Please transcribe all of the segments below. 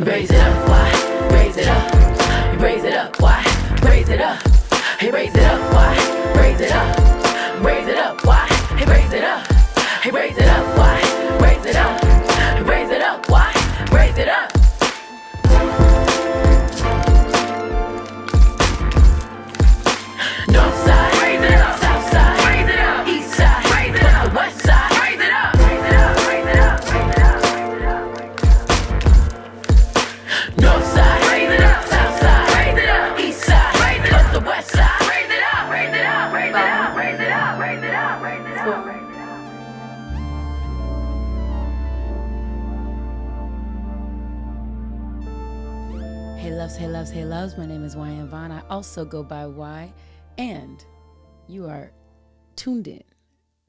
Raise it up, why? Raise it up. Raise it up, why? Raise it up. Hey, raise it up, why? Raise it up. Raise it up, why? Hey, raise it up. Hey, raise it up, why? Raise it up. Raise it up, why? Raise it up. North side, raise it up. South side, raise it up. East side, raise it up. West side, raise it up. Raise it up. Raise it up. Raise it up. Raise it up. North side, raise it up. South side, raise it up. East side, raise it up. The west side, raise it up. Raise it up. Raise it up. Raise it up. Raise it up. Raise it up. Raise it up. Hey loves, hey loves, hey loves. My name is Wyann Vaughn. I also go by Y, and you are tuned in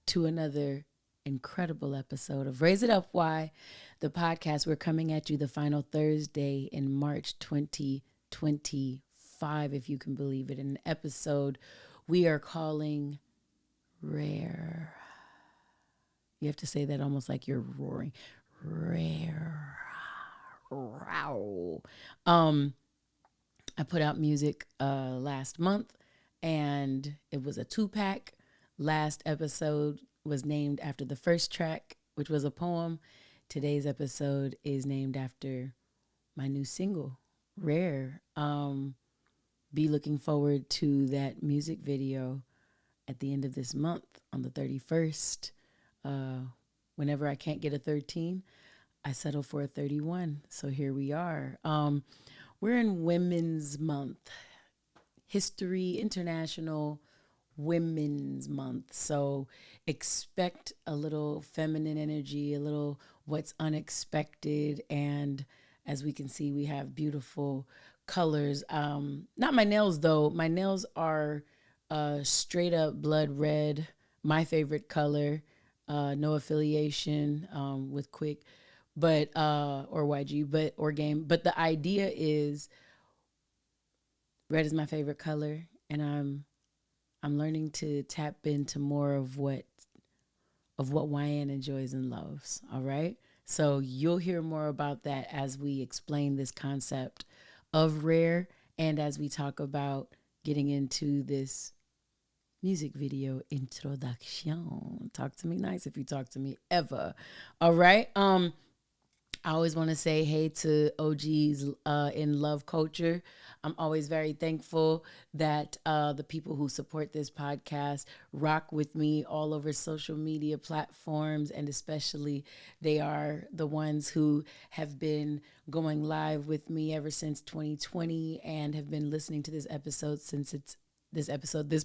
to another incredible episode of Raise It Up Y, the podcast. We're coming at you the final Thursday in March 2025, if you can believe it. An episode we are calling Rare. You have to say that almost like you're roaring. Rare. Wow. I put out music last month, and it was a 2-pack. Last episode was named after the first track, which was a poem. Today's episode is named after my new single, Rare. Be looking forward to that music video at the end of this month on the 31st. Whenever I can't get a 13, I settle for a 31. So here we are. We're in Women's Month, International Women's Month. So expect a little feminine energy, a little what's unexpected. And as we can see, we have beautiful colors. Not my nails, though. My nails are straight up blood red, my favorite color. No affiliation with Quick, but or YG, but or Game. But the idea is red is my favorite color, and I'm learning to tap into more of what Wyann enjoys and loves. All right, so you'll hear more about that as we explain this concept of rare, and as we talk about getting into this music video introduction. Talk to me nice if you talk to me ever. All right. I always want to say hey to OGs in love culture. I'm always very thankful that the people who support this podcast rock with me all over social media platforms, and especially they are the ones who have been going live with me ever since 2020 and have been listening to this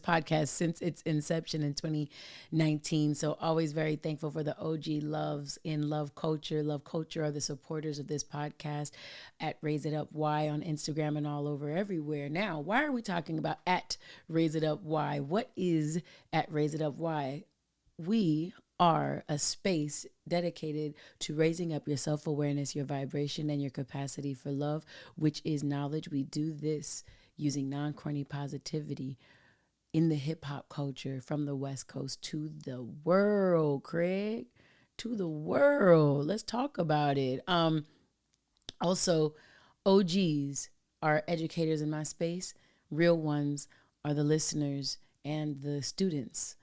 podcast since its inception in 2019. So always very thankful for the OG loves in love culture. Love culture are the supporters of this podcast at Raise It Up Y on Instagram and all over everywhere. Now, why are we talking about at Raise It Up Y? What is at Raise It Up Y? We are a space dedicated to raising up your self-awareness, your vibration, and your capacity for love, which is knowledge. We do this using non-corny positivity in the hip-hop culture from the West Coast to the world, Craig. To the world. Let's talk about it. Also, OGs are educators in my space. Real ones are the listeners and the students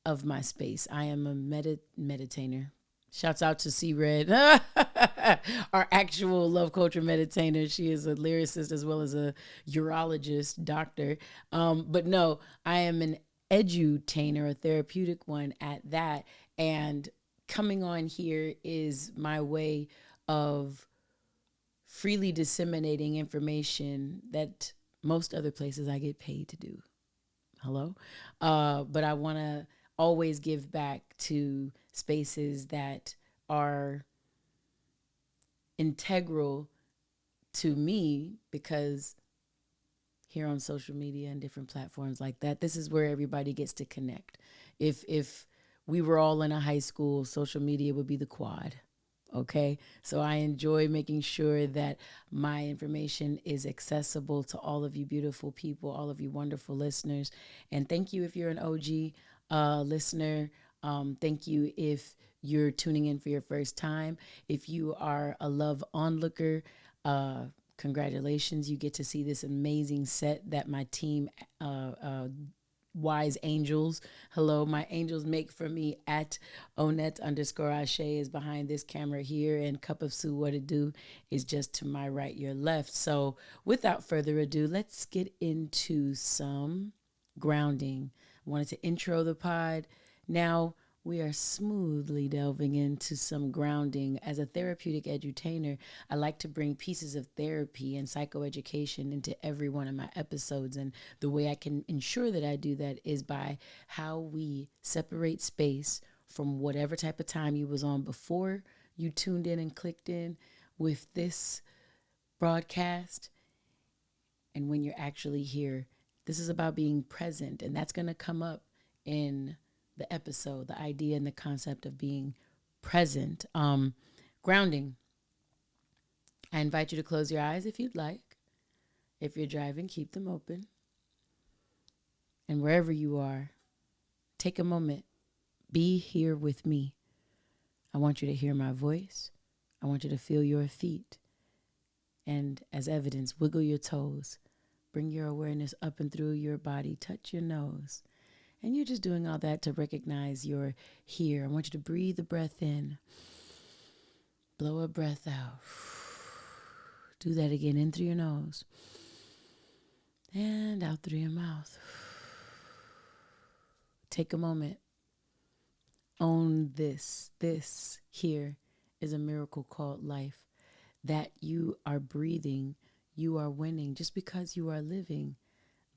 of my space. I am a meditator. Shouts out to C Red, our actual love culture meditator. She is a lyricist as well as a urologist, doctor. But no, I am an edutainer, a therapeutic one at that. And coming on here is my way of freely disseminating information that most other places I get paid to do. Hello? But I want to always give back to spaces that are integral to me, because here on social media and different platforms like that, this is where everybody gets to connect. If we were all in a high school, social media would be the quad. Okay, so I enjoy making sure that my information is accessible to all of you beautiful people, all of you wonderful listeners. And thank you if you're an OG listener. Thank you if you're tuning in for your first time. If you are a love onlooker, Congratulations. You get to see this amazing set that my team, Wise Angels, hello, my angels make for me at Onette_Ashe is behind this camera here, and Cup of Sue What It Do is just to my right, your left. So without further ado, let's get into some grounding. I wanted to intro the pod. Now we are smoothly delving into some grounding. As a therapeutic edutainer, I like to bring pieces of therapy and psychoeducation into every one of my episodes. And the way I can ensure that I do that is by how we separate space from whatever type of time you was on before you tuned in and clicked in with this broadcast. And when you're actually here, this is about being present. And that's going to come up in the episode, the idea and the concept of being present. Grounding. I invite you to close your eyes if you'd like. If you're driving, keep them open. And wherever you are, take a moment. Be here with me. I want you to hear my voice. I want you to feel your feet. And as evidence, wiggle your toes. Bring your awareness up and through your body. Touch your nose. And you're just doing all that to recognize you're here. I want you to breathe a breath in. Blow a breath out. Do that again, in through your nose. And out through your mouth. Take a moment. Own this. This here is a miracle called life. That you are breathing, you are winning just because you are living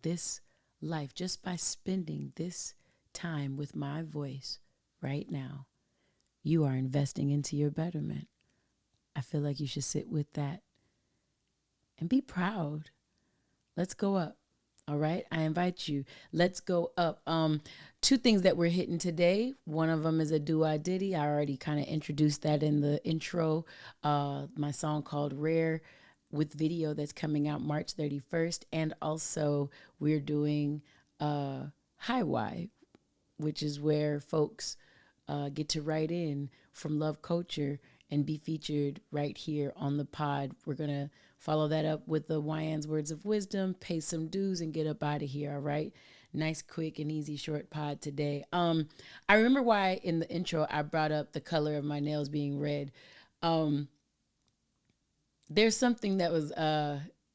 this life, just by spending this time with my voice right now. You are investing into your betterment. I feel like you should sit with that and be proud. Let's go up. All right. I invite you. Let's go up. Two things that we're hitting today. One of them is a do-I-ditty. I already kind of introduced that in the intro. My song called Rare, with video that's coming out March 31st. And also we're doing High Y, which is where folks get to write in from Love Culture and be featured right here on the pod. We're going to follow that up with the Wyann's Words of Wisdom, pay some dues and get up out of here. All right. Nice, quick and easy, short pod today. I remember why in the intro I brought up the color of my nails being red. There's something that was,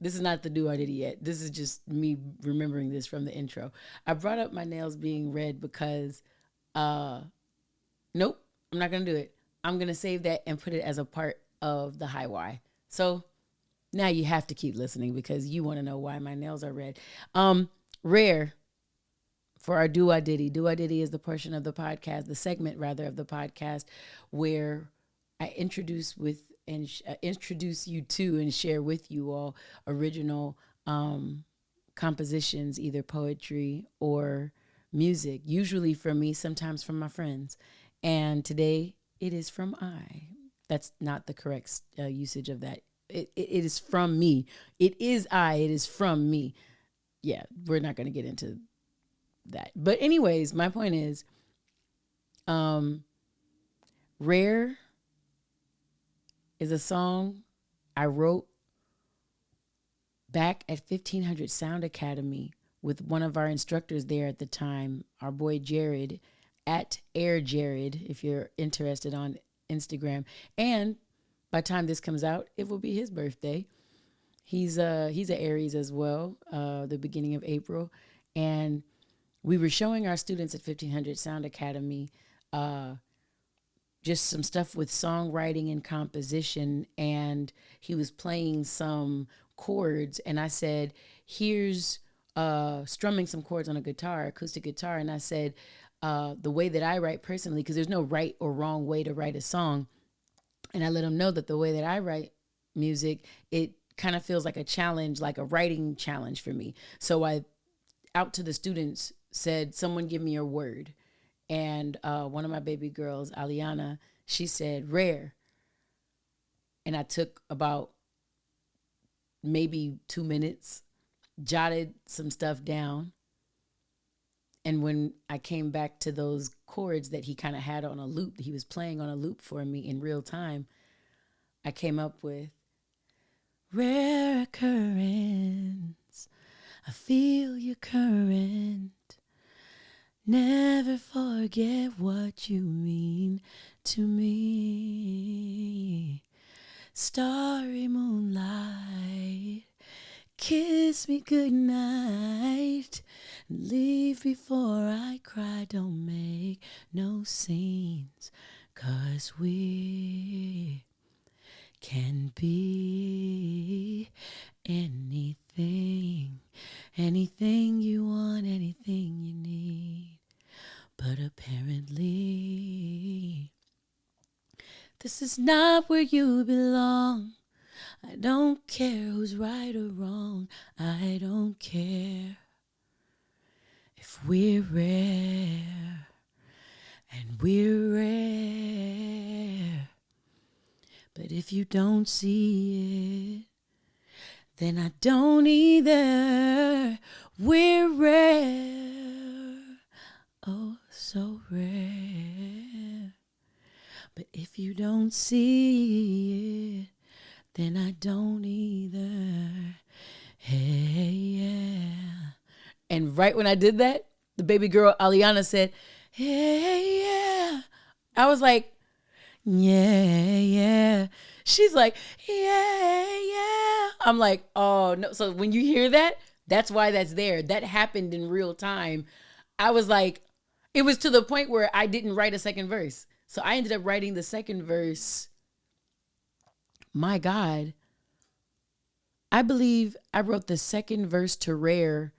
this is not the do-I-ditty yet. This is just me remembering this from the intro. I brought up my nails being red because, nope, I'm not going to do it. I'm going to save that and put it as a part of the High Y. So now you have to keep listening because you want to know why my nails are red. Rare for our do-I-ditty. Do-I-ditty is the portion of the podcast, the segment rather of the podcast where I introduce you to and share with you all original compositions, either poetry or music, usually from me, sometimes from my friends. And today it is from I. That's not the correct usage of that. It is from me. It is I. It is from me. Yeah, we're not going to get into that. But anyways, my point is, Rare is a song I wrote back at 1500 Sound Academy with one of our instructors there at the time, our boy Jared, at Air Jared, if you're interested on Instagram. And by the time this comes out, it will be his birthday. He's an Aries as well, the beginning of April. And we were showing our students at 1500 Sound Academy just some stuff with songwriting and composition, and he was playing some chords, and I said, here's strumming some chords on a guitar, acoustic guitar, and I said, the way that I write personally, because there's no right or wrong way to write a song, and I let him know that the way that I write music, it kind of feels like a challenge, like a writing challenge for me. So I, out to the students, said, someone give me a word. And one of my baby girls, Aliana, she said, rare. And I took about maybe 2 minutes, jotted some stuff down. And when I came back to those chords that he kind of had on a loop, he was playing on a loop for me in real time, I came up with rare occurrence. I feel your current. Never forget what you mean to me. Starry moonlight, kiss me goodnight. Leave before I cry, don't make no scenes. 'Cause we can be anything, anything you want, anything you need. But apparently, this is not where you belong. I don't care who's right or wrong. I don't care if we're rare, and we're rare. But if you don't see it, then I don't either. We're rare, oh so rare. But if you don't see it, then I don't either. Hey, yeah. And right when I did that, the baby girl Aliana said, hey, yeah. I was like, yeah, yeah. She's like, yeah, yeah. I'm like, oh, no. So when you hear that, that's why that's there. That happened in real time. I was like, it was to the point where I didn't write a second verse. So I ended up writing the second verse. My God. I believe I wrote the second verse to Rare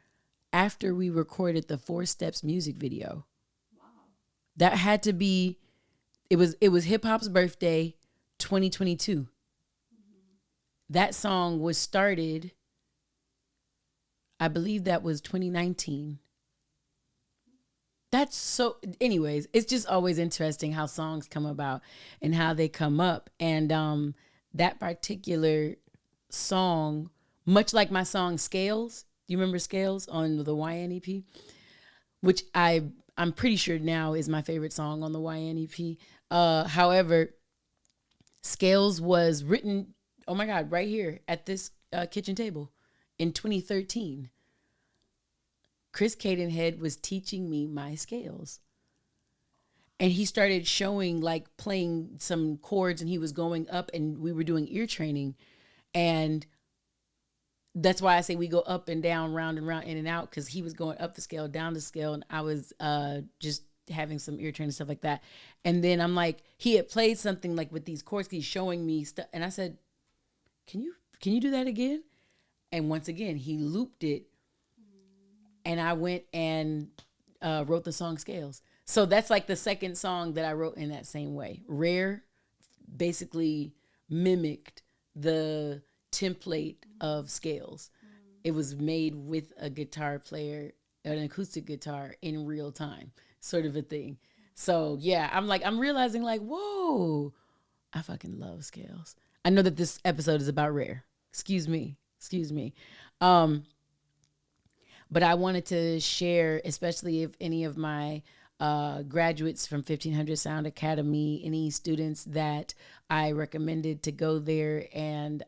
after we recorded the 4 Steps music video. Wow. That had to be, it was hip hop's birthday, 2022. Mm-hmm. That song was started, I believe that was 2019. That's so, anyways, it's just always interesting how songs come about and how they come up. And that particular song, much like my song Scales, do you remember Scales on the Wyann EP? Which I'm pretty sure now is my favorite song on the Wyann EP. However, Scales was written, oh my God, right here at this kitchen table in 2013. Chris Cadenhead was teaching me my scales. And he started showing, like, playing some chords, and he was going up, and we were doing ear training. And that's why I say we go up and down, round and round, in and out, because he was going up the scale, down the scale, and I was just having some ear training, stuff like that. And then I'm like, he had played something like with these chords, he's showing me stuff, and I said, can you do that again? And once again, he looped it, and I went and wrote the song Scales. So that's like the second song that I wrote in that same way. Rare basically mimicked the template of Scales. It was made with a guitar player, an acoustic guitar in real time, sort of a thing. So yeah, I'm realizing like, whoa, I fucking love Scales. I know that this episode is about Rare. Excuse me. But I wanted to share, especially if any of my graduates from 1500 Sound Academy, any students that I recommended to go there and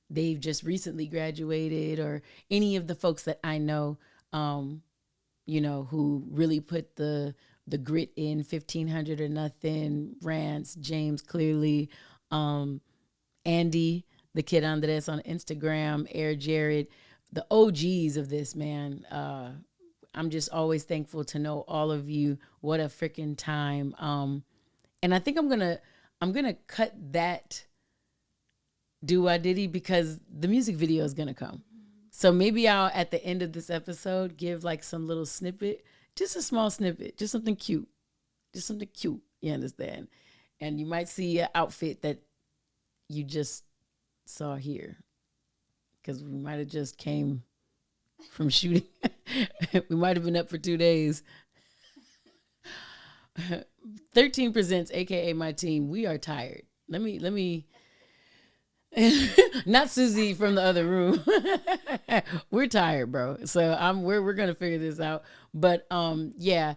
they've just recently graduated, or any of the folks that I know, who really put the grit in, 1500 or Nothing, Rance, James Clearly, Andy, the kid Andres on Instagram, Air Jared, the OGs of this, man. I'm just always thankful to know all of you. What a freaking time. And I think I'm gonna cut that do-I-diddy because the music video is gonna come. So maybe I'll, at the end of this episode, give like some little snippet, just a small snippet, just something cute. You understand? And you might see an outfit that you just saw here, because we might have just came from shooting. We might have been up for 2 days. 13 Presents, aka my team. We are tired. Let me. Not Susie from the other room. We're tired, bro. So we're gonna figure this out. But yeah.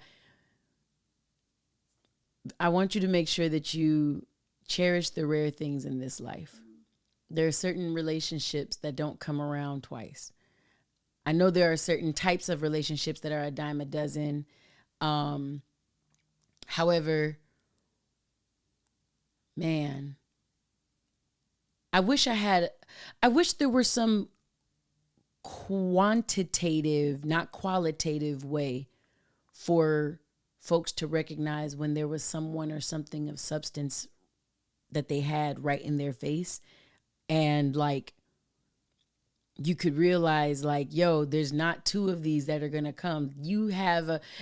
I want you to make sure that you cherish the rare things in this life. there are certain relationships that don't come around twice. I know there are certain types of relationships that are a dime a dozen. However, man, I wish there were some quantitative, not qualitative way for folks to recognize when there was someone or something of substance that they had right in their face. And like, you could realize like, yo, there's not two of these that are going to come.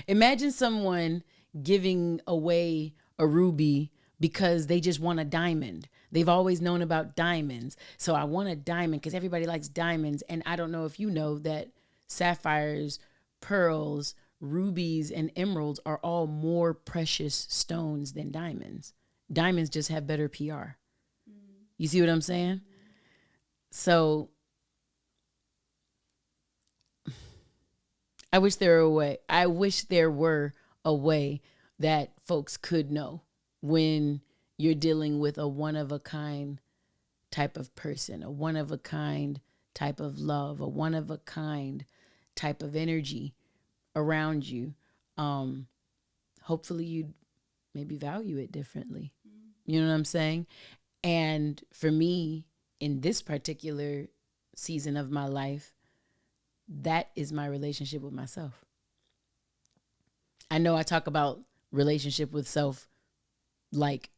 Imagine someone giving away a ruby because they just want a diamond. They've always known about diamonds. So I want a diamond because everybody likes diamonds. And I don't know if you know that sapphires, pearls, rubies, and emeralds are all more precious stones than diamonds. Diamonds just have better PR. You see what I'm saying? So I wish there were a way that folks could know when you're dealing with a one-of-a-kind type of person, a one-of-a-kind type of love, a one-of-a-kind type of energy around you. Hopefully you'd maybe value it differently. You know what I'm saying? And for me, in this particular season of my life, that is my relationship with myself. I know I talk about relationship with self like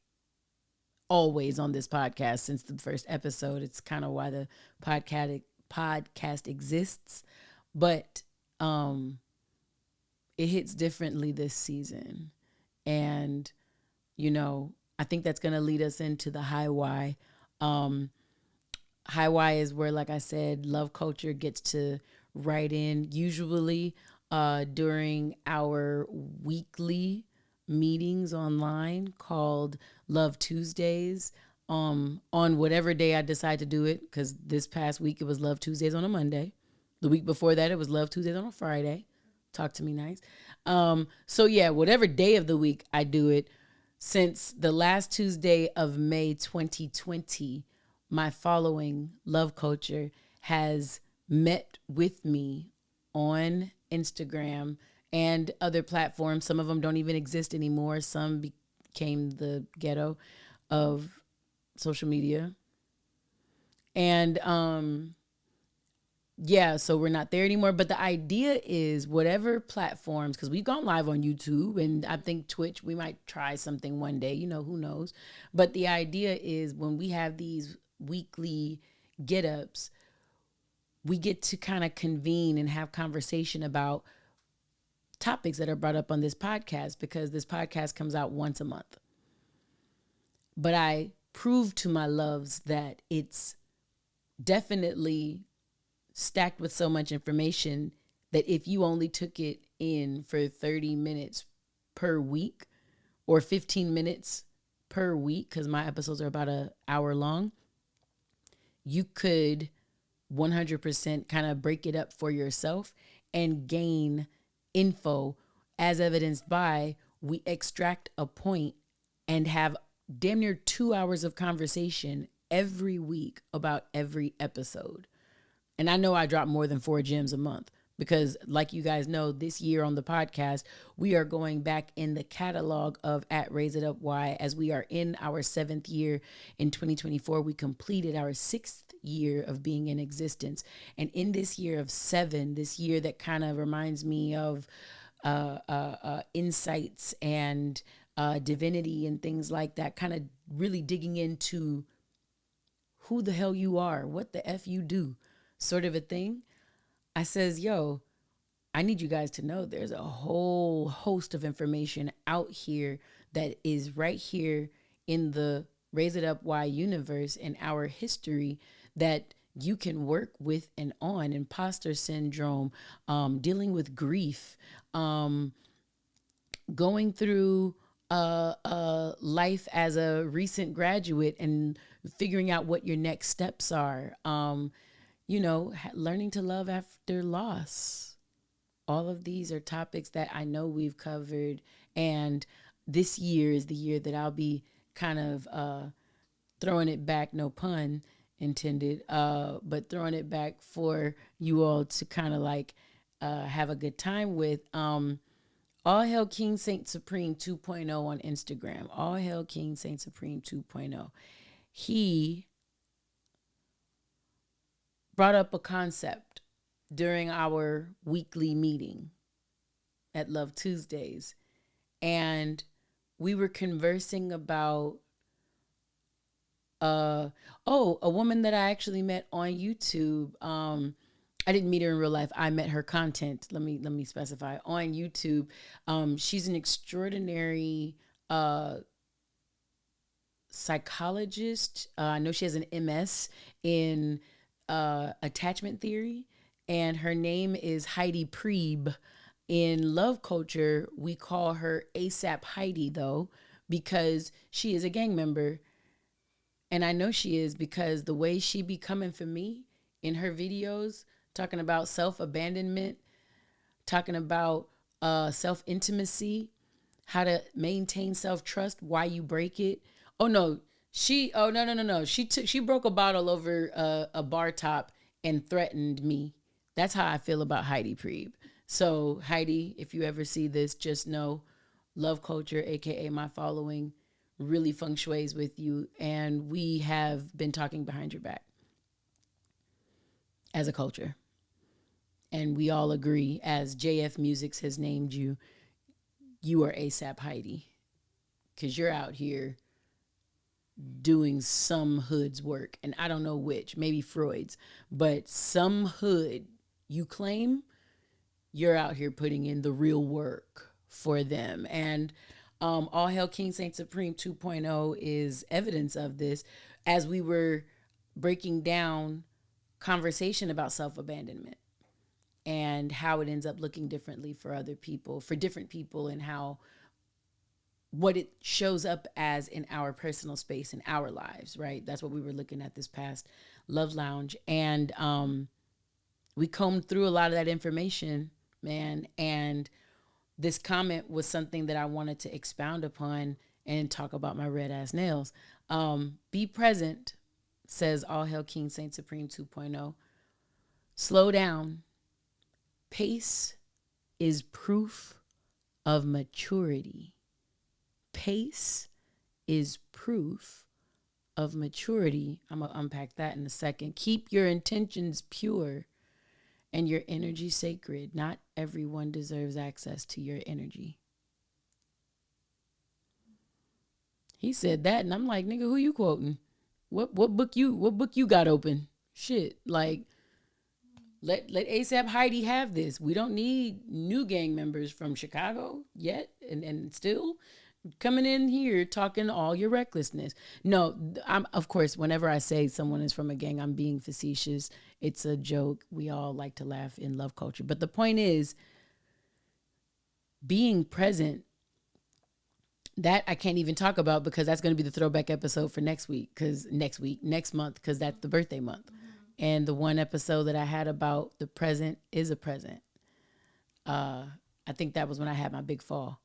always on this podcast since the first episode. It's kind of why the podcast exists. But it hits differently this season. And, you know, I think that's going to lead us into the high why. High why is where, like I said, Love Culture gets to write in, usually during our weekly meetings online called Love Tuesdays, on whatever day I decide to do it, because this past week it was Love Tuesdays on a Monday. The week before that it was Love Tuesdays on a Friday. Talk to me nice. So yeah, whatever day of the week I do it. Since the last Tuesday of May 2020, my following Love Culture has met with me on Instagram and other platforms. Some of them don't even exist anymore. Some became the ghetto of social media. And yeah, so we're not there anymore. But the idea is whatever platforms, because we've gone live on YouTube and I think Twitch, we might try something one day, you know, who knows. But the idea is when we have these weekly get-ups, we get to kind of convene and have conversation about topics that are brought up on this podcast, because this podcast comes out once a month. But I proved to my loves that it's definitely stacked with so much information that if you only took it in for 30 minutes per week or 15 minutes per week, because my episodes are about an hour long, you could 100% kind of break it up for yourself and gain info, as evidenced by we extract a point and have damn near 2 hours of conversation every week about every episode. And I know I drop more than 4 gems a month because, like you guys know, this year on the podcast, we are going back in the catalog of at Raise It Up Y, as we are in our 7th year. In 2024, we completed our 6th year of being in existence. And in this year of 7, this year that kind of reminds me of insights and divinity and things like that, kind of really digging into who the hell you are, what the F you do, sort of a thing. I says, yo, I need you guys to know there's a whole host of information out here that is right here in the Raise It Up Y universe and our history that you can work with and on. Imposter syndrome, dealing with grief, going through life as a recent graduate and figuring out what your next steps are. You know, learning to love after loss. All of these are topics that I know we've covered. And this year is the year that I'll be kind of throwing it back, no pun, intended, but throwing it back for you all to kind of like have a good time with. All Hail King Saint Supreme 2.0 on Instagram. All Hail King Saint Supreme 2.0. He brought up a concept during our weekly meeting at Love Tuesdays. And we were conversing about a woman that I actually met on YouTube. I didn't meet her in real life. I met her content. Let me specify on YouTube. She's an extraordinary psychologist. I know she has an MS in attachment theory, and her name is Heidi Priebe. In love culture, we call her ASAP Heidi, though, because she is a gang member. And I know she is because the way she be coming for me in her videos, talking about self-abandonment, talking about self-intimacy, how to maintain self-trust, why you break it. No. She broke a bottle over a bar top and threatened me. That's how I feel about Heidi Priebe. So Heidi, if you ever see this, just know love culture, aka my following, really feng shui's with you, and we have been talking behind your back as a culture. And we all agree, as JF Musics has named you, you are ASAP Heidi, because you're out here doing some hood's work, and I don't know which, maybe Freud's, but some hood you claim, you're out here putting in the real work for them. And All Hail King Saint Supreme 2.0 is evidence of this, as we were breaking down conversation about self-abandonment and how it ends up looking differently for other people, for different people, and how what it shows up as in our personal space, in our lives, right? That's what we were looking at this past Love Lounge. And we combed through a lot of that information, man. And this comment was something that I wanted to expound upon and talk about my red ass nails. Be present, says All Hail King Saint Supreme 2.0. Slow down. Pace is proof of maturity. Pace is proof of maturity. I'm going to unpack that in a second. Keep your intentions pure and your energy sacred. Not everyone deserves access to your energy. He said that, and I'm like, nigga, who you quoting? What book you got open? Shit, like, let ASAP Heidi have this. We don't need new gang members from Chicago yet, and still coming in here talking all your recklessness. No, I'm, of course, whenever I say someone is from a gang, I'm being facetious. It's a joke. We all like to laugh in love culture. But the point is, being present, that I can't even talk about, because that's going to be the throwback episode for next month, because that's the birthday month. And the one episode that I had about the present is a present. I think that was when I had my big fall.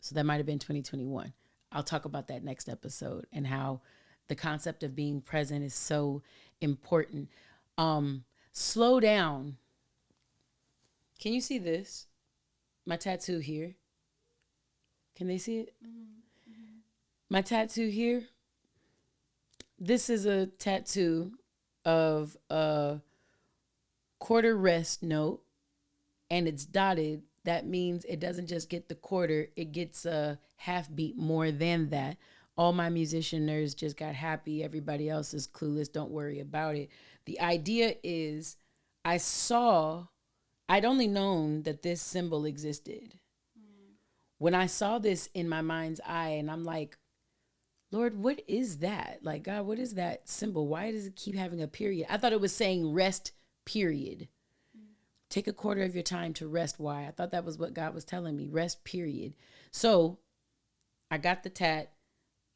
So that might have been 2021. I'll talk about that next episode, and how the concept of being present is so important. Slow down. Can you see this? My tattoo here. Can they see it? Mm-hmm. My tattoo here. This is a tattoo of a quarter rest note, and it's dotted. That means it doesn't just get the quarter, it gets a half beat more than that. All my musician nerds just got happy. Everybody else is clueless. Don't worry about it. The idea is, I'd only known that this symbol existed. When I saw this in my mind's eye, and I'm like, Lord, what is that? Like, God, what is that symbol? Why does it keep having a period? I thought it was saying rest, period. Take a quarter of your time to rest. Why? I thought that was what God was telling me. Rest, period. So I got the tat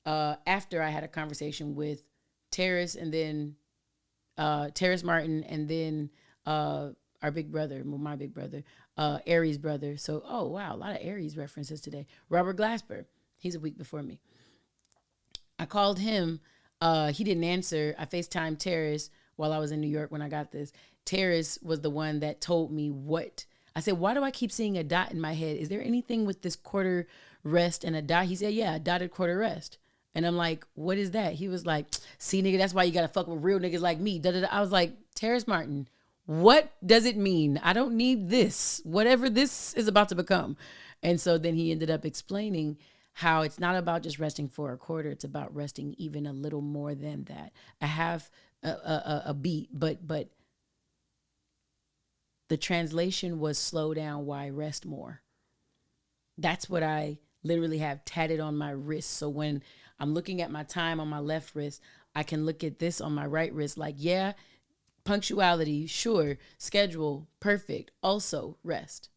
after I had a conversation with Terrace, and then Terrace Martin, and then our big brother, my big brother, Aries' brother. So, oh, wow, a lot of Aries references today. Robert Glasper. He's a week before me. I called him He didn't answer. I FaceTimed Terrace while I was in New York when I got this. Terrace was the one that told me what. I said, why do I keep seeing a dot in my head? Is there anything with this quarter rest and a dot? He said, yeah, a dotted quarter rest. And I'm like, what is that? He was like, see, nigga, that's why you got to fuck with real niggas like me. Da-da-da. I was like, Terrace Martin, what does it mean? I don't need this, whatever this is about to become. And so then he ended up explaining how it's not about just resting for a quarter. It's about resting even a little more than that. I have a beat, but the translation was slow down, why rest more. That's what I literally have tatted on my wrist. So when I'm looking at my time on my left wrist, I can look at this on my right wrist like, yeah, punctuality, sure, schedule, perfect. Also rest.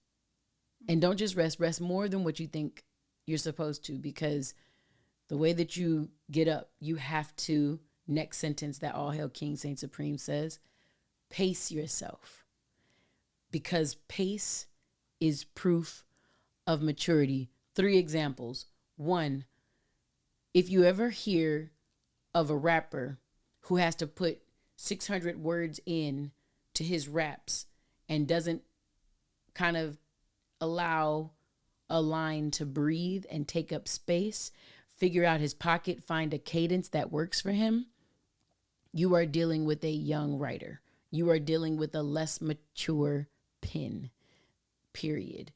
And don't just rest more than what you think you're supposed to, because the way that you get up, you have to, next sentence that All Hail King Saint Supreme says, pace yourself. Because pace is proof of maturity. 3 examples. 1, if you ever hear of a rapper who has to put 600 words in to his raps and doesn't kind of allow a line to breathe and take up space, figure out his pocket, find a cadence that works for him, you are dealing with a young writer. You are dealing with a less mature pen, period.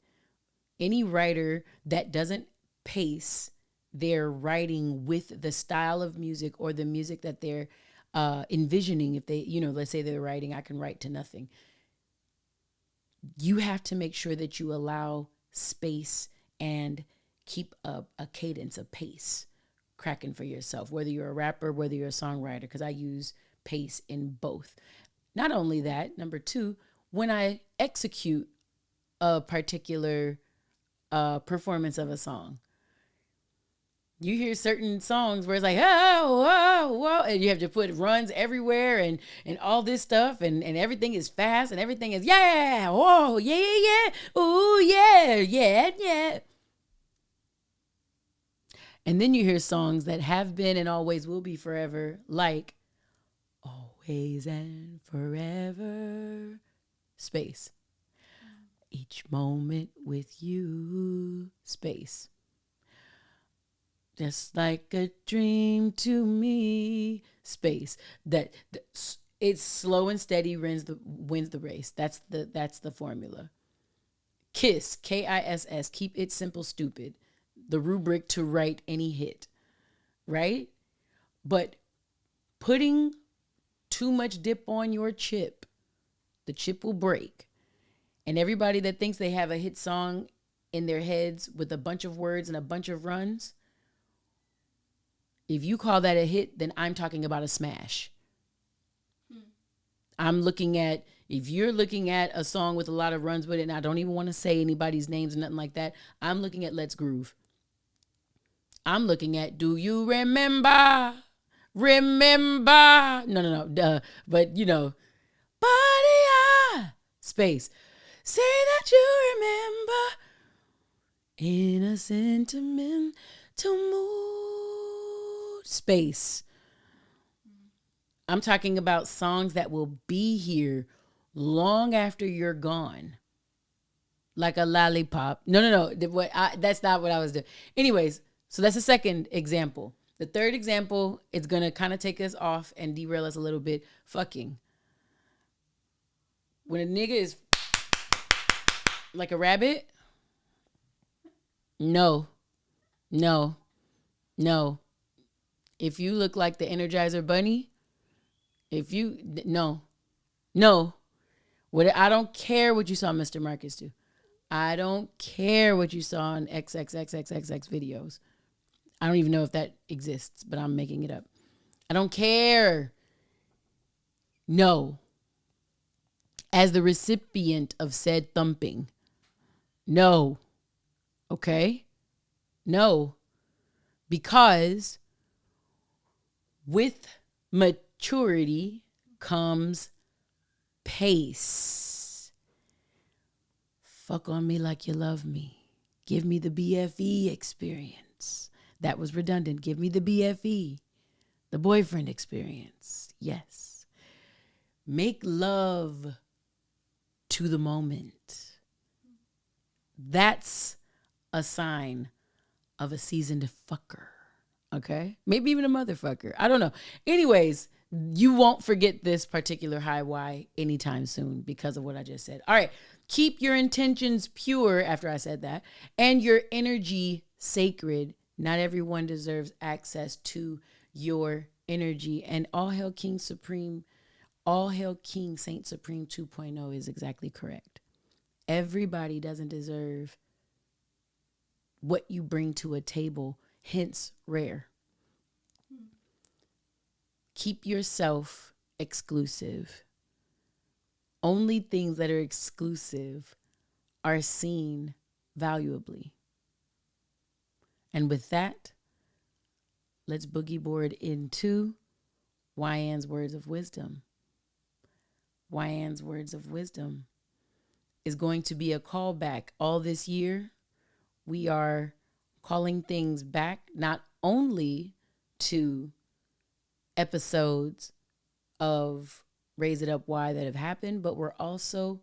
Any writer that doesn't pace their writing with the style of music or the music that they're envisioning, if they, let's say they're writing, I can write to nothing. You have to make sure that you allow space and keep a cadence, a pace cracking for yourself, whether you're a rapper, whether you're a songwriter, because I use pace in both. Not only that, number 2, when I execute a particular performance of a song, you hear certain songs where it's like, oh, whoa, whoa, and you have to put runs everywhere and all this stuff, and everything is fast and everything is, yeah, whoa, yeah, yeah, ooh, yeah, yeah, yeah. And then you hear songs that have been and always will be forever, like always and forever, space. Each moment with you, space. Just like a dream to me, space. That it's slow and steady wins the race. That's the formula. KISS, KISS, keep it simple, stupid. The rubric to write any hit, right? But putting too much dip on your chip, the chip will break. And everybody that thinks they have a hit song in their heads with a bunch of words and a bunch of runs, if you call that a hit, then I'm talking about a smash. If you're looking at a song with a lot of runs with it, and I don't even want to say anybody's names or nothing like that, I'm looking at Let's Groove. I'm looking at Do You Remember? No. But, body, space. Say that you remember in a sentimental mood, space. I'm talking about songs that will be here long after you're gone. Like a lollipop. No. That's not what I was doing. Anyways, so that's the second example. The third example, it's going to kind of take us off and derail us a little bit. Fucking. When a nigga is like a rabbit, no. If you look like the Energizer Bunny, no. I don't care what you saw Mr. Marcus do. I don't care what you saw on XXXXXX videos. I don't even know if that exists, but I'm making it up. I don't care. No. As the recipient of said thumping, no. Okay? No. Because with maturity comes pace. Fuck on me like you love me. Give me the BFE experience. That was redundant. Give me the BFE. The boyfriend experience. Yes. Make love to the moment. That's a sign of a seasoned fucker. Okay? Maybe even a motherfucker. I don't know. Anyways, you won't forget this particular high why anytime soon because of what I just said. All right. Keep your intentions pure after I said that and your energy sacred. Not everyone deserves access to your energy. And all hail King Supreme, all hail King Saint Supreme 2.0 is exactly correct. Everybody doesn't deserve what you bring to a table, hence rare. Keep yourself exclusive. Only things that are exclusive are seen valuably. And with that, let's boogie board into Wyann's words of wisdom. Wyann's words of wisdom is going to be a callback. All this year, we are calling things back not only to episodes of Raise It Up Why that have happened, but we're also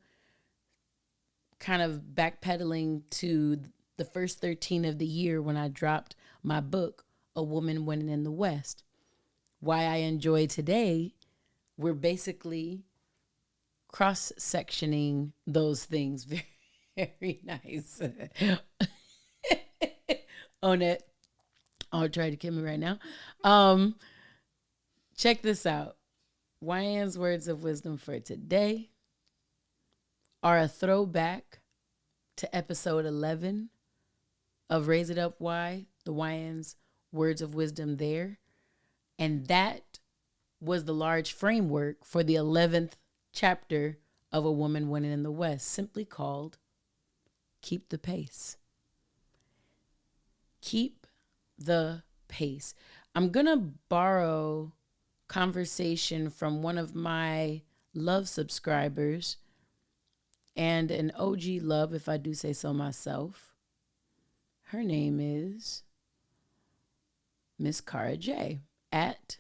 kind of backpedaling to the first 13 of the year when I dropped my book, A Woman Winnin in the West. Why I enjoy today, we're basically cross-sectioning those things. Very, very nice. Own it. I'll try to kill me right now. Check this out. Wyann's words of wisdom for today are a throwback to episode 11 of Raise It Up Why, the Wyann's words of wisdom there. And that was the large framework for the 11th chapter of A Woman Winnin in the West, simply called Keep the Pace. Keep the pace. I'm going to borrow conversation from one of my love subscribers and an OG love, if I do say so myself. Her name is Miss Cara J at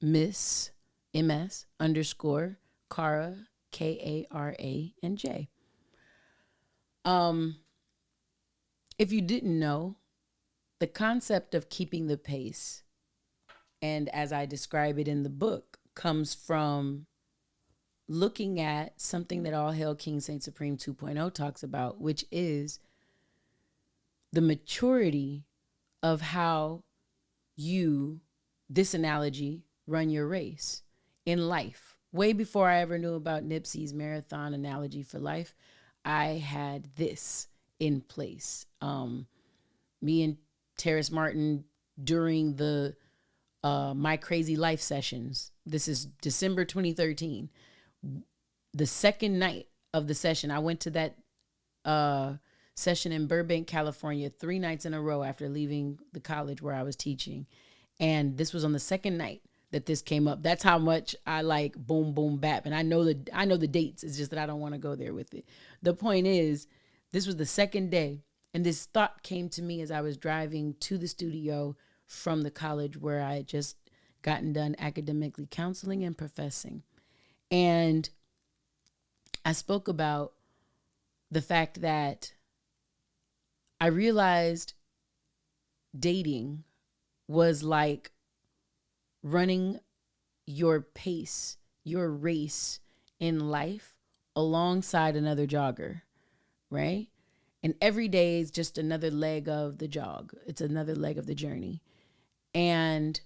Miss MS _ Cara KARA and J. If you didn't know, the concept of keeping the pace, and as I describe it in the book, comes from looking at something that All Hail King Saint Supreme 2.0 talks about, which is the maturity of how you, this analogy, run your race in life. Way before I ever knew about Nipsey's marathon analogy for life, I had this in place. Me and Terrace Martin during the My Crazy Life sessions. This is December 2013. The second night of the session, I went to that session in Burbank, California, 3 nights in a row after leaving the college where I was teaching. And this was on the second night that this came up. That's how much I like boom, boom, bap. And I know the dates. It's just that I don't want to go there with it. The point is, this was the second day. And this thought came to me as I was driving to the studio from the college where I had just gotten done academically counseling and professing. And I spoke about the fact that I realized dating was like running your pace, your race in life alongside another jogger, right? And every day is just another leg of the jog. It's another leg of the journey. And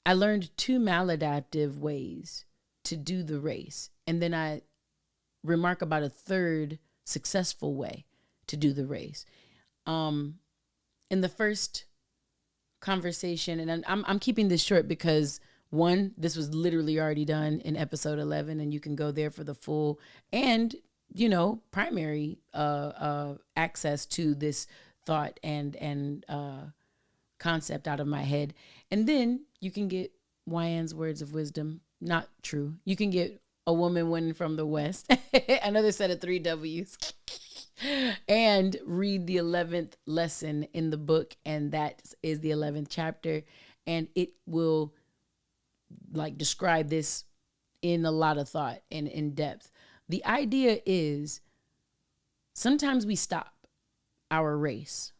I learned 2 maladaptive ways to do the race. And then I remark about a 3rd successful way to do the race. In the first conversation, and I'm keeping this short because one, this was literally already done in episode 11, and you can go there for the full and primary access to this thought and concept out of my head. And then you can get Wyann's words of wisdom. Not true. You can get A Woman Winnin from the West. Another set of 3 W's. And read the 11th lesson in the book. And that is the 11th chapter. And it will like describe this in a lot of thought and in depth. The idea is sometimes we stop our race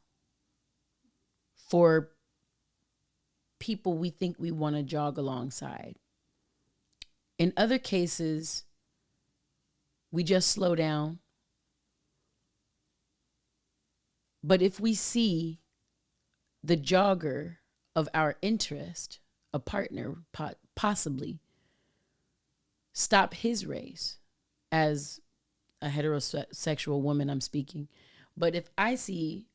for people we think we want to jog alongside. In other cases, we just slow down. But if we see the jogger of our interest, a partner possibly, stop his race, as a heterosexual woman I'm speaking, but if I see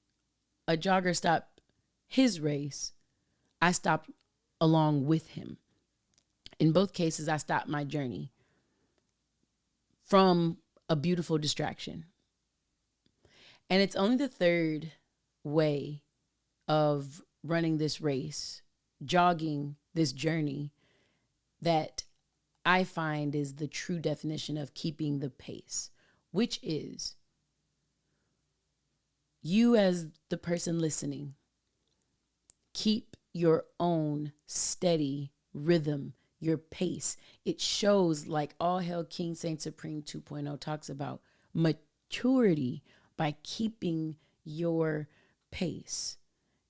a jogger stop his race, I stop along with him. In both cases, I stop my journey from a beautiful distraction. And it's only the third way of running this race, jogging this journey, that I find is the true definition of keeping the pace, which is you as the person listening, keep your own steady rhythm, your pace. It shows, like All Hail King Saint Supreme 2.0 talks about, maturity by keeping your pace.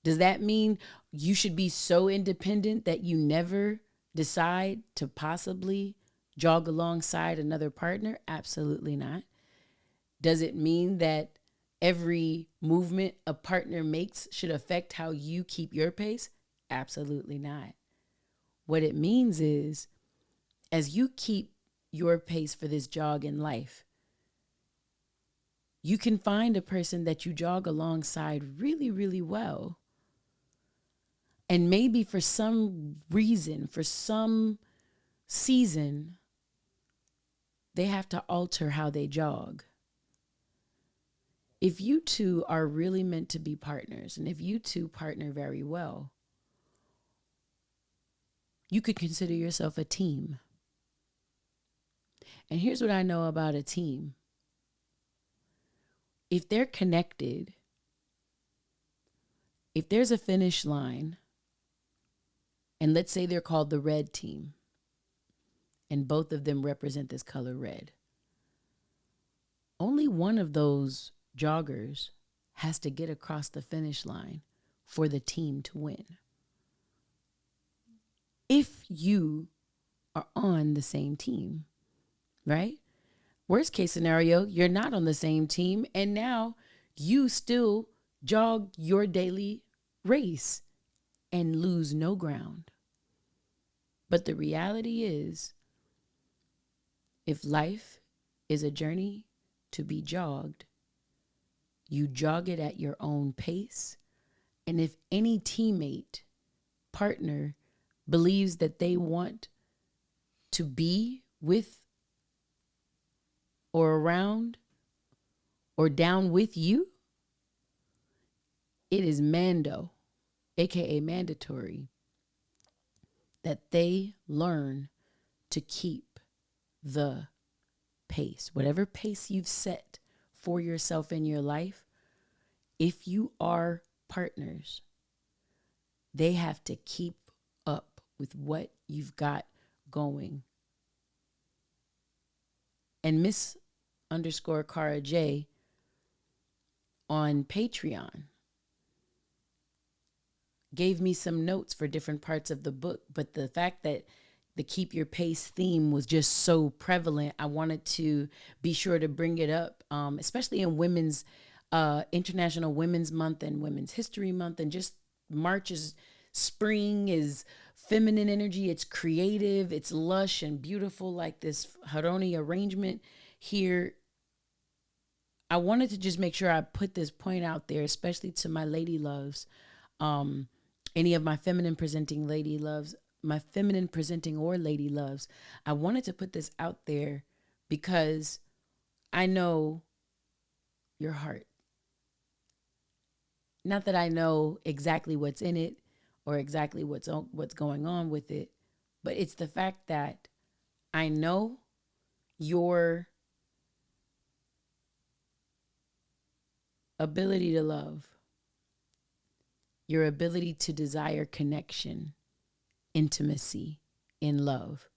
Does that mean you should be so independent that you never decide to possibly jog alongside another partner? Absolutely not. Does it mean that every movement a partner makes should affect how you keep your pace? Absolutely not. What it means is, as you keep your pace for this jog in life, you can find a person that you jog alongside really, really well. And maybe for some reason, for some season, they have to alter how they jog. If you two are really meant to be partners, and if you two partner very well, you could consider yourself a team. And here's what I know about a team. If they're connected, if there's a finish line, and let's say they're called the red team, and both of them represent this color red, only one of those joggers has to get across the finish line for the team to win. If you are on the same team, right? Worst case scenario, you're not on the same team, and now you still jog your daily race and lose no ground. But the reality is, if life is a journey to be jogged, you jog it at your own pace. And if any teammate, partner, believes that they want to be with or around or down with you, it is mando, aka mandatory, that they learn to keep the pace. Whatever pace you've set for yourself in your life, if you are partners, they have to keep up with what you've got going. And Miss_Cara J on Patreon gave me some notes for different parts of the book, but the fact that the keep your pace theme was just so prevalent, I wanted to be sure to bring it up, especially in women's International Women's Month and Women's History Month, and just March is spring, is feminine energy. It's creative, it's lush and beautiful, like this Haroni arrangement here. I wanted to just make sure I put this point out there, especially to my lady loves, any of my feminine presenting lady loves, my feminine presenting or lady loves. I wanted to put this out there because I know your heart. Not that I know exactly what's in it or exactly what's going on with it, but it's the fact that I know your ability to love, your ability to desire connection, intimacy in love.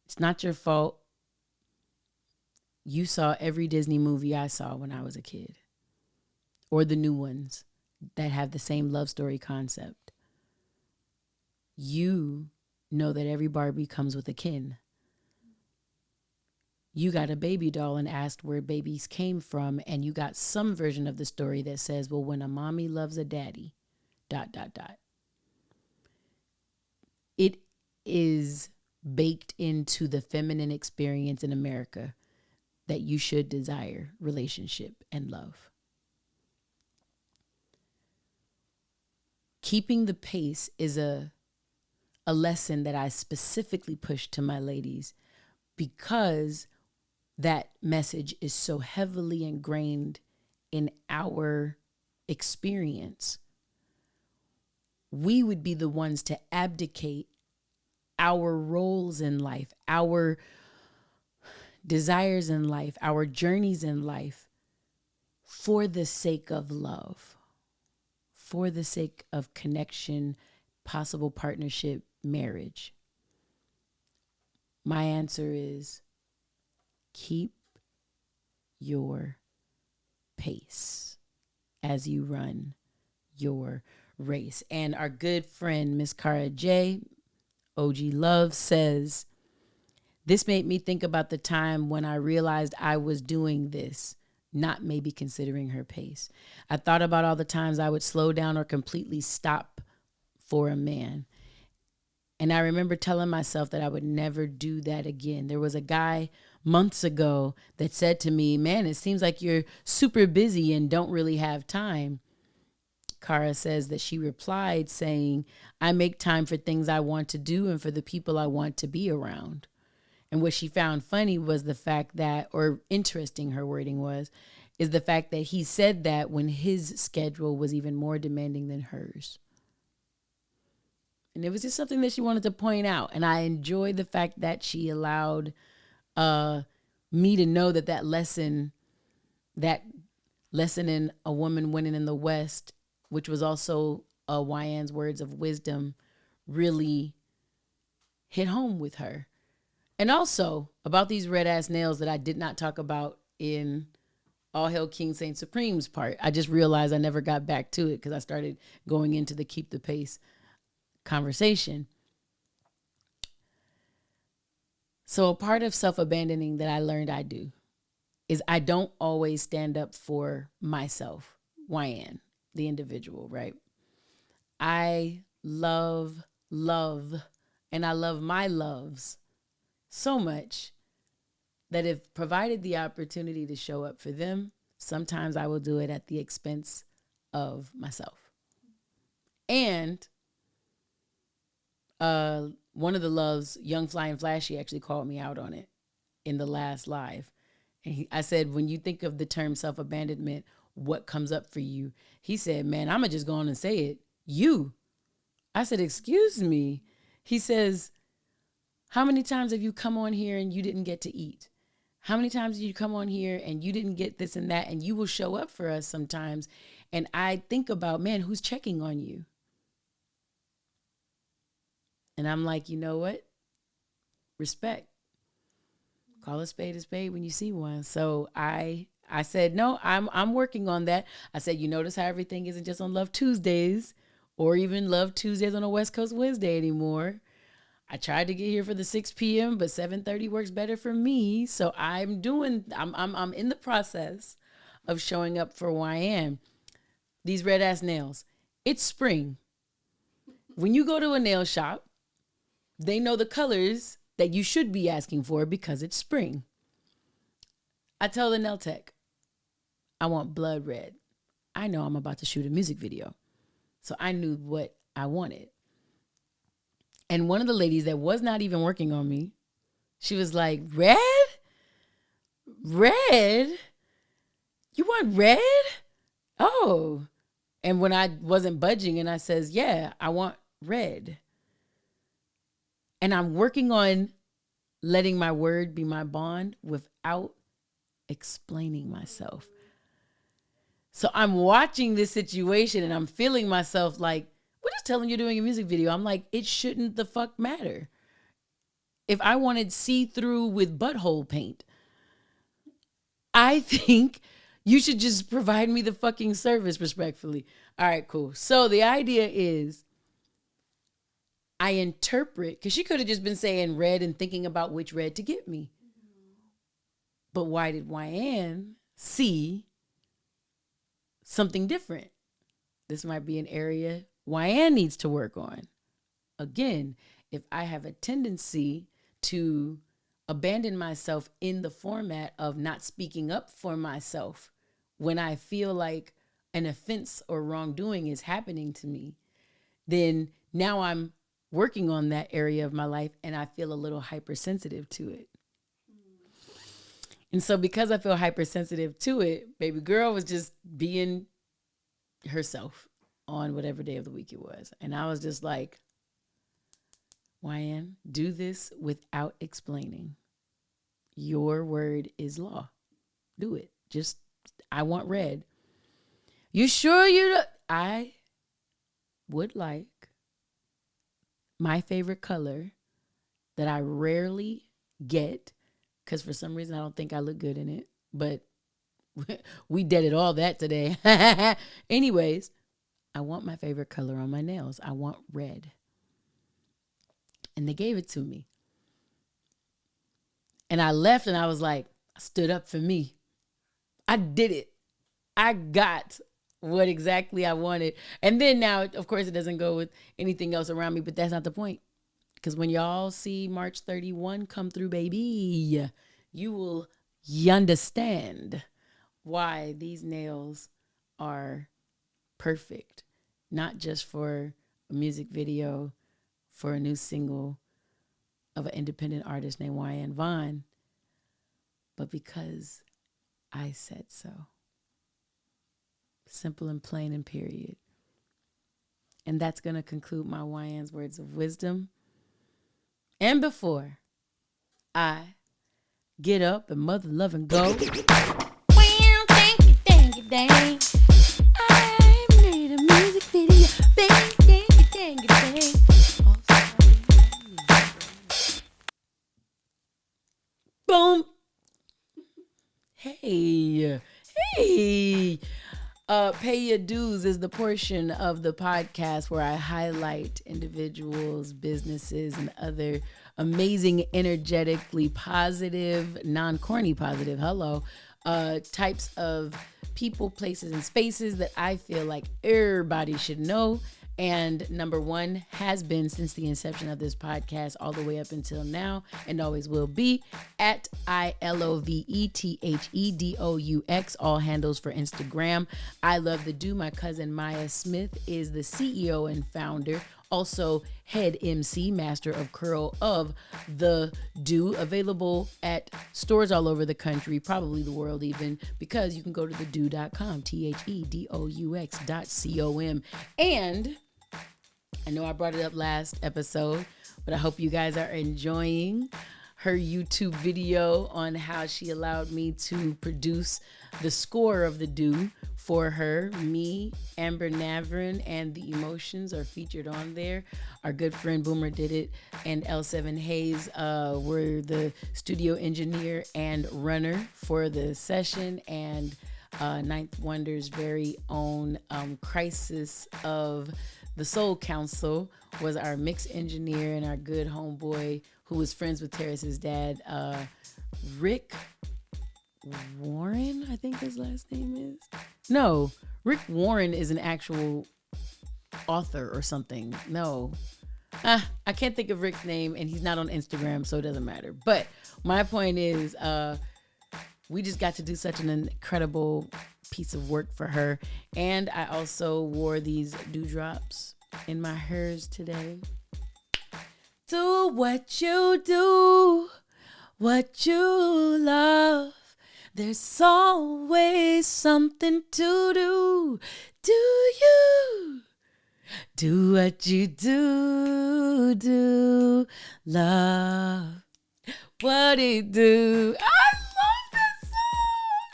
It's not your fault. You saw every Disney movie I saw when I was a kid, or the new ones that have the same love story concept. You know that every Barbie comes with a kin. You got a baby doll and asked where babies came from, and you got some version of the story that says, well, when a mommy loves a daddy, ... It is baked into the feminine experience in America that you should desire relationship and love. Keeping the pace is a lesson that I specifically push to my ladies, because that message is so heavily ingrained in our experience. We would be the ones to abdicate our roles in life, our desires in life, our journeys in life, for the sake of love, for the sake of connection, possible partnership, marriage. My answer is keep your pace as you run your race. And our good friend, Miss Cara J, OG Love, says, this made me think about the time when I realized I was doing this, not maybe considering her pace. I thought about all the times I would slow down or completely stop for a man. And I remember telling myself that I would never do that again. There was a guy months ago that said to me, man, it seems like you're super busy and don't really have time. Cara says that she replied saying, I make time for things I want to do and for the people I want to be around. And what she found funny was the fact that, or interesting her wording was, is the fact that he said that when his schedule was even more demanding than hers. And it was just something that she wanted to point out. And I enjoyed the fact that she allowed me to know that lesson in A Woman Winning in the West, which was also Wyann's words of wisdom, really hit home with her. And also about these red ass nails that I did not talk about in All Hail King Saint Supreme's part. I just realized I never got back to it because I started going into the keep the pace conversation. So a part of self-abandoning that I learned I do is I don't always stand up for myself, Wyann, the individual, right? I love, and I love my loves so much that if provided the opportunity to show up for them, sometimes I will do it at the expense of myself. And one of the loves, Young Fly and Flashy, actually called me out on it in the last live. And I said, when you think of the term self-abandonment, what comes up for you? He said, man, I'm going to just go on and say it. You. I said, excuse me. He says, how many times have you come on here and you didn't get to eat? How many times did you come on here and you didn't get this and that? And you will show up for us sometimes. And I think about, man, who's checking on you? And I'm like, you know what? Respect. Call a spade when you see one. So I said, no, I'm working on that. I said, you notice how everything isn't just on Love Tuesdays or even Love Tuesdays on a West Coast Wednesday anymore. I tried to get here for the 6 p.m., but 7:30 works better for me. So I'm in the process of showing up for Wyann. These red ass nails. It's spring. When you go to a nail shop, they know the colors that you should be asking for because it's spring. I tell the nail tech, I want blood red. I know I'm about to shoot a music video. So I knew what I wanted. And one of the ladies that was not even working on me, she was like, red? Red? You want red? Oh. And when I wasn't budging and I says, yeah, I want red. And I'm working on letting my word be my bond without explaining myself. So I'm watching this situation and I'm feeling myself like, what just telling you doing a music video. I'm like, it shouldn't the fuck matter. If I wanted see-through with butthole paint, I think you should just provide me the fucking service respectfully. All right, cool. So the idea is I interpret, because she could have just been saying red and thinking about which red to get me. But why did Wyann see something different? This might be an area Wyann needs to work on. Again, if I have a tendency to abandon myself in the format of not speaking up for myself when I feel like an offense or wrongdoing is happening to me, then now I'm working on that area of my life and I feel a little hypersensitive to it. And so because I feel hypersensitive to it, baby girl was just being herself on whatever day of the week it was. And I was just like, Wyann, do this without explaining. Your word is law. Do it. Just, I want red. You sure you don't? I would like my favorite color that I rarely get, because for some reason I don't think I look good in it, but we did all that today. Anyways, I want my favorite color on my nails. I want red. And they gave it to me. And I left and I was like, I stood up for me. I did it. I got what exactly I wanted. And then now, of course, it doesn't go with anything else around me, but that's not the point. Because when y'all see March 31 come through, baby, you understand why these nails are perfect. Not just for a music video, for a new single of an independent artist named Wyann Vaughn, but because I said so. Simple and plain and period. And that's going to conclude my Wyann's words of wisdom. And before I get up and mother love and go, well, thank you, dang. I made a music video. Thank you. Boom. Hey. Pay Your Dues is the portion of the podcast where I highlight individuals, businesses, and other amazing, energetically positive, non-corny positive, types of people, places, and spaces that I feel like everybody should know. And number one has been since the inception of this podcast all the way up until now and always will be at ILOVETHEDOUX, all handles for Instagram. I Love the Do. My cousin Maya Smith is the CEO and founder, also head MC, master of curl of The Do, available at stores all over the country, probably the world even, because you can go to thedo.com, THEDOUX.com. And I know I brought it up last episode, but I hope you guys are enjoying her YouTube video on how she allowed me to produce the score of The Do for her. Me, Amber Navrin, and The Emotions are featured on there. Our good friend Boomer did it, and L7 Hayes were the studio engineer and runner for the session, and Ninth Wonder's very own Crisis of the Soul Council was our mix engineer, and our good homeboy who was friends with Terrace's dad, Rick Warren, I think his last name is. No, Rick Warren is an actual author or something. No, I can't think of Rick's name, and he's not on Instagram, so it doesn't matter. But my point is, we just got to do such an incredible piece of work for her. And I also wore these dewdrops in my hairs today. Do what you do, what you love. There's always something to do. Do you do what you do, love what it do?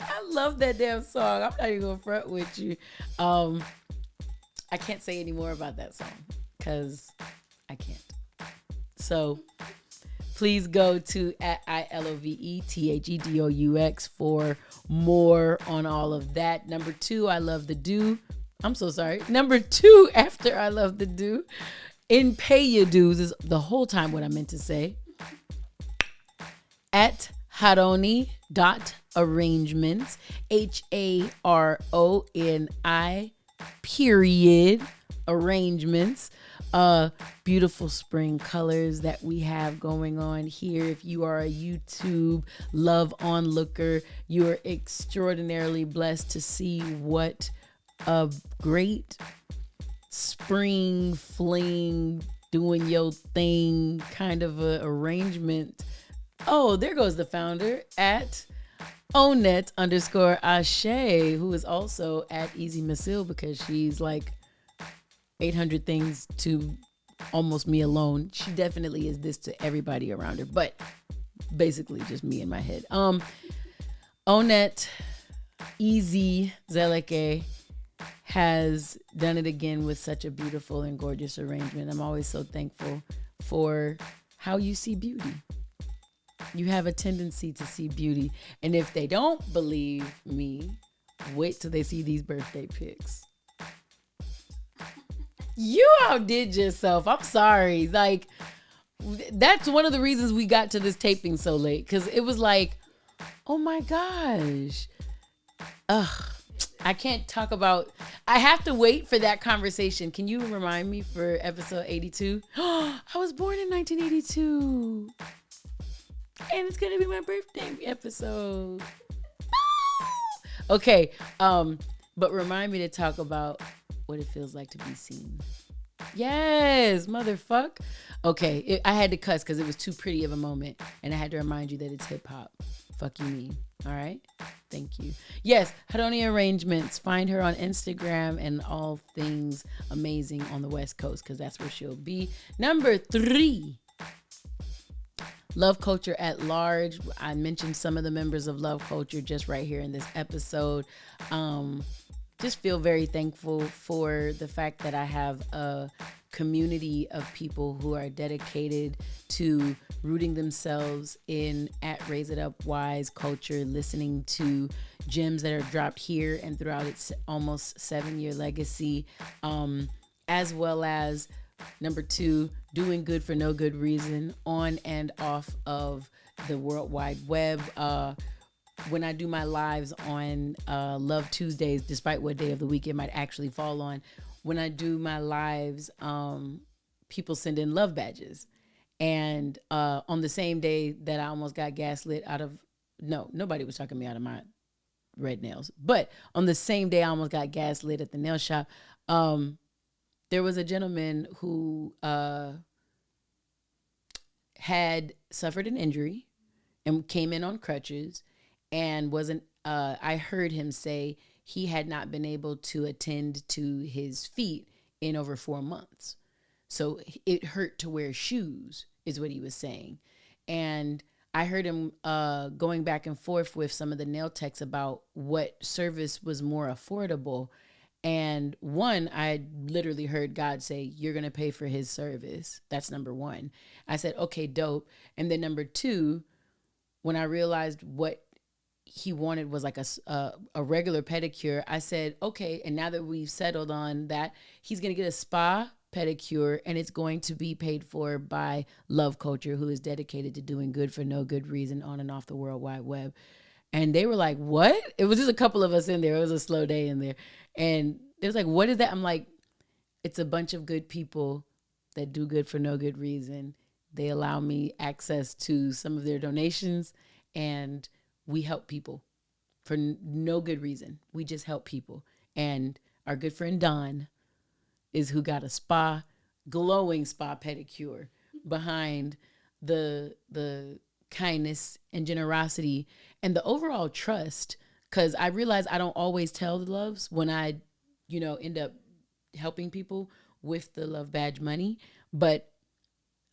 I love that damn song. I'm not even gonna front with you. I can't say any more about that song. because I can't. So please go to at ILOVETHEDOUX for more on all of that. Number 2, I love the do. I'm so sorry. Number 2, after I love the do, in pay your dues is the whole time what I meant to say. At haroni.arrangements, HARONI period arrangements. Beautiful spring colors that we have going on here. If you are a YouTube love onlooker, you are extraordinarily blessed to see what a great spring fling, doing your thing kind of a arrangement. Oh, there goes the founder at Onet_Ashe, who is also at Easy Masil because she's like 800 things to almost me alone. She definitely is this to everybody around her, but basically just me in my head. Onet Easy Zeleke has done it again with such a beautiful and gorgeous arrangement. I'm always so thankful for how you see beauty. You have a tendency to see beauty. And if they don't believe me, wait till they see these birthday pics. You outdid yourself. I'm sorry. Like, that's one of the reasons we got to this taping so late. Because it was like, oh my gosh. Ugh. I can't talk about... I have to wait for that conversation. Can you remind me for episode 82? I was born in 1982. And it's going to be my birthday episode. Okay. But remind me to talk about what it feels like to be seen. Yes, motherfuck. Okay. I had to cuss because it was too pretty of a moment. And I had to remind you that it's hip hop. Fuck you mean. All right. Thank you. Yes. Haroni Arrangements. Find her on Instagram and all things amazing on the West Coast because that's where she'll be. Number 3. Love Culture at Large. I mentioned some of the members of Love Culture just right here in this episode. Just feel very thankful for the fact that I have a community of people who are dedicated to rooting themselves in at Raise It Up Wise culture, listening to gems that are dropped here and throughout its almost 7-year legacy, as well as number 2, doing good for no good reason on and off of the World Wide Web. When I do my lives on Love Tuesdays, despite what day of the week it might actually fall on, when I do my lives, people send in love badges. And on the same day that I almost got gaslit out of, no, nobody was talking me out of my red nails. But on the same day I almost got gaslit at the nail shop, there was a gentleman who had suffered an injury and came in on crutches and wasn't, I heard him say he had not been able to attend to his feet in over 4 months. So it hurt to wear shoes is what he was saying. And I heard him going back and forth with some of the nail techs about what service was more affordable. And one, I literally heard God say, you're going to pay for his service. That's number 1. I said, okay, dope. And then number 2, when I realized what he wanted was like a regular pedicure, I said, okay. And now that we've settled on that, he's going to get a spa pedicure and it's going to be paid for by Love Culture, who is dedicated to doing good for no good reason on and off the World Wide Web. And they were like, what? It was just a couple of us in there. It was a slow day in there. And it was like, what is that? I'm like, it's a bunch of good people that do good for no good reason. They allow me access to some of their donations and we help people for no good reason. We just help people. And our good friend Don is who got a glowing spa pedicure behind the kindness and generosity and the overall trust. Because I realize I don't always tell the loves when I, end up helping people with the love badge money. But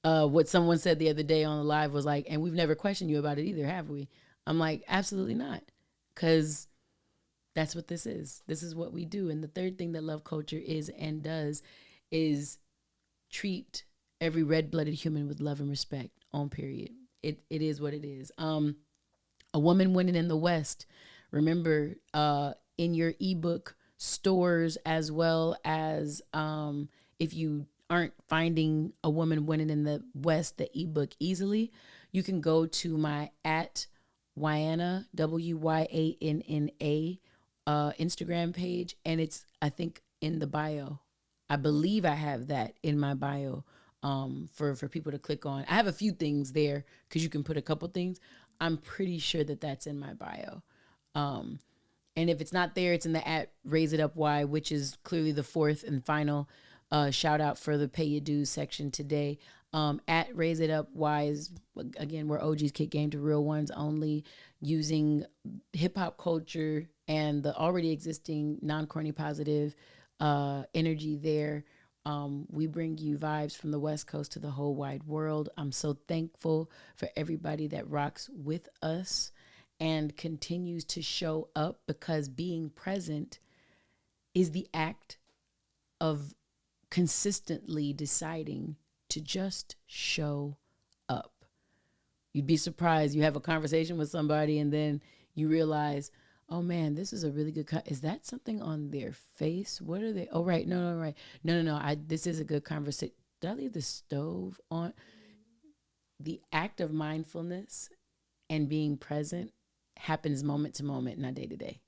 what someone said the other day on the live was like, and we've never questioned you about it either, have we? I'm like, absolutely not. Because that's what this is. This is what we do. And the third thing that Love Culture is and does is treat every red-blooded human with love and respect, on period. It is what it is. A Woman Winning in the West. Remember, in your ebook stores, as well as if you aren't finding A Woman Winning in the West, the ebook easily, you can go to my at Wyann, Wyanna, Instagram page, and it's, I think, in the bio. I believe I have that in my bio for people to click on. I have a few things there because you can put a couple things. I'm pretty sure that that's in my bio. And if it's not there, it's in the at Raise It Up Y, which is clearly the fourth and final shout out for the Pay Your Dues section today. At Raise It Up Y is, again, where OGs kick game to real ones only, using hip hop culture and the already existing non-corny positive energy there. We bring you vibes from the West Coast to the whole wide world. I'm so thankful for everybody that rocks with us and continues to show up, because being present is the act of consistently deciding to just show up. You'd be surprised. You have a conversation with somebody and then you realize, oh man, this is a really good, is that something on their face? What are they? Oh, right. No, right. No. This is a good conversation. Did I leave the stove on? The act of mindfulness and being present happens moment to moment, not day to day.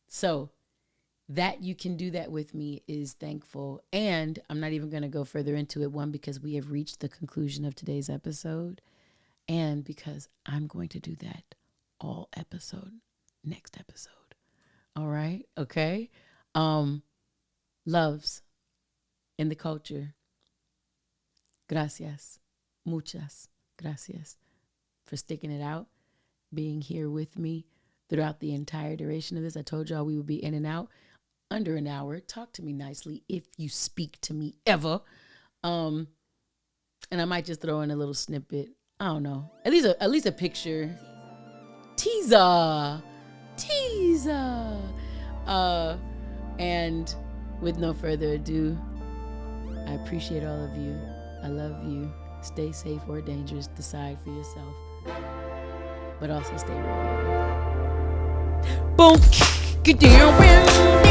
So that you can do that with me is thankful. And I'm not even going to go further into it. One, because we have reached the conclusion of today's episode, and because I'm going to do that all episode, next episode. All right. Okay. Loves in the culture. Gracias. Muchas gracias for sticking it out, being here with me throughout the entire duration of this. I told y'all we would be in and out under an hour. Talk to me nicely if you speak to me ever. And I might just throw in a little snippet. I don't know. At least a picture. Teaser. And with no further ado, I appreciate all of you. I love you. Stay safe or dangerous. Decide for yourself. But also stay real. Boom. Get down.